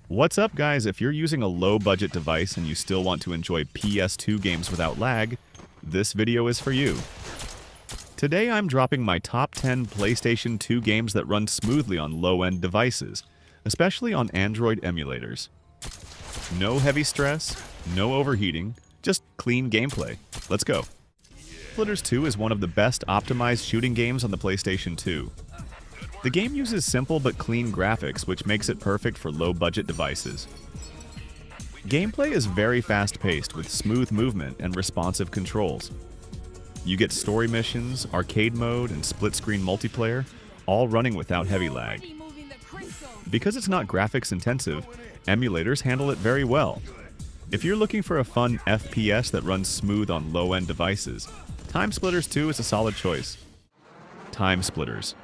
What's up, guys? If you're using a low-budget device and you still want to enjoy PS2 games without lag, this video is for you. Today I'm dropping my top 10 PlayStation 2 games that run smoothly on low-end devices, especially on Android emulators. No heavy stress, no overheating, just clean gameplay. Let's go. TimeSplitters 2 is one of the best optimized shooting games on the PlayStation 2. The game uses simple but clean graphics, which makes it perfect for low-budget devices. Gameplay is very fast-paced with smooth movement and responsive controls. You get story missions, arcade mode, and split-screen multiplayer, all running without heavy lag. Because it's not graphics-intensive, emulators handle it very well. If you're looking for a fun FPS that runs smooth on low-end devices, TimeSplitters 2 is a solid choice. TimeSplitters.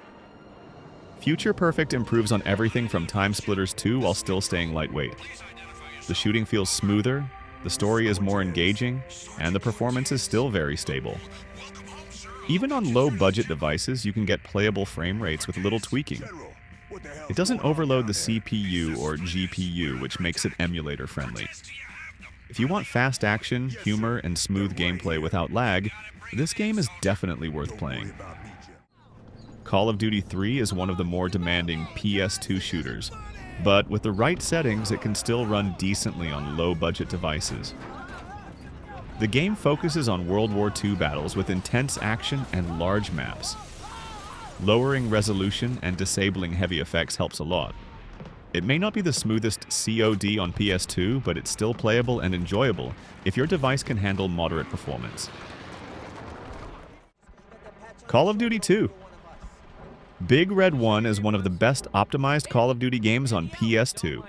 Future Perfect improves on everything from TimeSplitters 2 while still staying lightweight. The shooting feels smoother, the story is more engaging, and the performance is still very stable. Even on low-budget devices, you can get playable frame rates with little tweaking. It doesn't overload the CPU or GPU, which makes it emulator-friendly. If you want fast action, humor, and smooth gameplay without lag, this game is definitely worth playing. Call of Duty 3 is one of the more demanding PS2 shooters, but with the right settings it can still run decently on low-budget devices. The game focuses on World War II battles with intense action and large maps. Lowering resolution and disabling heavy effects helps a lot. It may not be the smoothest COD on PS2, but it's still playable and enjoyable if your device can handle moderate performance. Call of Duty 2. Big Red 1 is one of the best optimized Call of Duty games on PS2.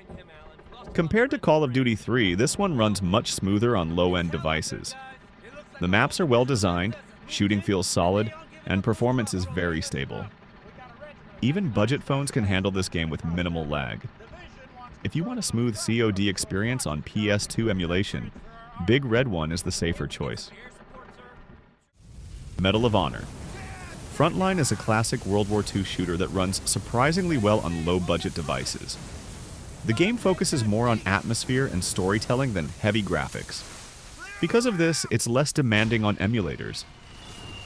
Compared to Call of Duty 3, this one runs much smoother on low-end devices. The maps are well designed, shooting feels solid, and performance is very stable. Even budget phones can handle this game with minimal lag. If you want a smooth COD experience on PS2 emulation, Big Red 1 is the safer choice. Medal of Honor. Frontline is a classic World War II shooter that runs surprisingly well on low-budget devices. The game focuses more on atmosphere and storytelling than heavy graphics. Because of this, it's less demanding on emulators.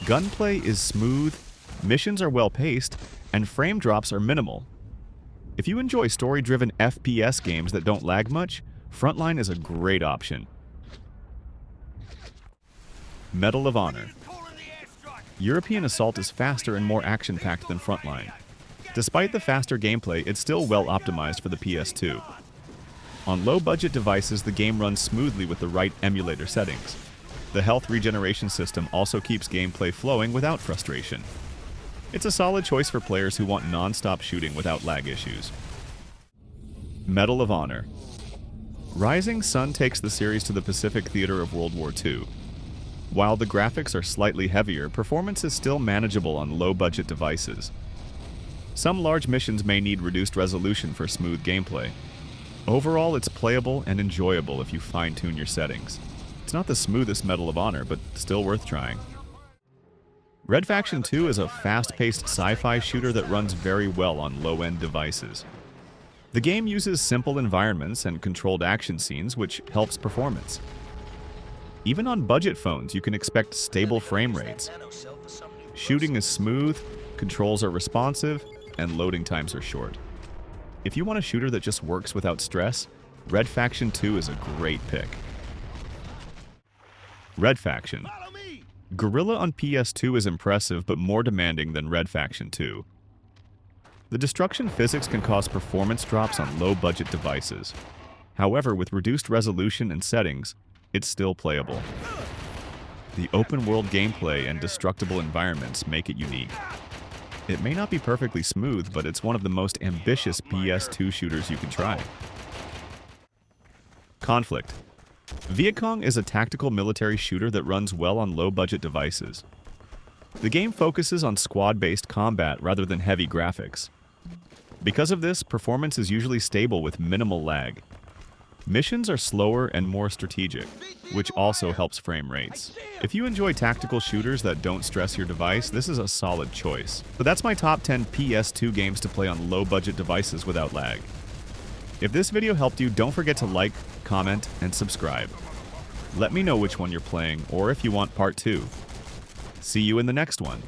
Gunplay is smooth, missions are well-paced, and frame drops are minimal. If you enjoy story-driven FPS games that don't lag much, Frontline is a great option. Medal of Honor. European Assault is faster and more action-packed than Frontline. Despite the faster gameplay, it's still well optimized for the PS2. On low-budget devices, the game runs smoothly with the right emulator settings. The health regeneration system also keeps gameplay flowing without frustration. It's a solid choice for players who want non-stop shooting without lag issues. Medal of Honor. Rising Sun takes the series to the Pacific theater of World War II. While the graphics are slightly heavier, performance is still manageable on low-budget devices. Some large missions may need reduced resolution for smooth gameplay. Overall, it's playable and enjoyable if you fine-tune your settings. It's not the smoothest Medal of Honor, but still worth trying. Red Faction 2 is a fast-paced sci-fi shooter that runs very well on low-end devices. The game uses simple environments and controlled action scenes, which helps performance. Even on budget phones, you can expect stable frame rates. Shooting is smooth, controls are responsive, and loading times are short. If you want a shooter that just works without stress, Red Faction 2 is a great pick. Red Faction. Guerrilla on PS2 is impressive but more demanding than Red Faction 2. The destruction physics can cause performance drops on low-budget devices. However, with reduced resolution and settings, it's still playable. The open-world gameplay and destructible environments make it unique. It may not be perfectly smooth, but it's one of the most ambitious PS2 shooters you can try. Conflict. Vietcong is a tactical military shooter that runs well on low-budget devices. The game focuses on squad-based combat rather than heavy graphics. Because of this, performance is usually stable with minimal lag. Missions are slower and more strategic, which also helps frame rates. If you enjoy tactical shooters that don't stress your device, this is a solid choice. So that's my top 10 PS2 games to play on low-budget devices without lag. If this video helped you, don't forget to like, comment, and subscribe. Let me know which one you're playing or if you want part 2. See you in the next one.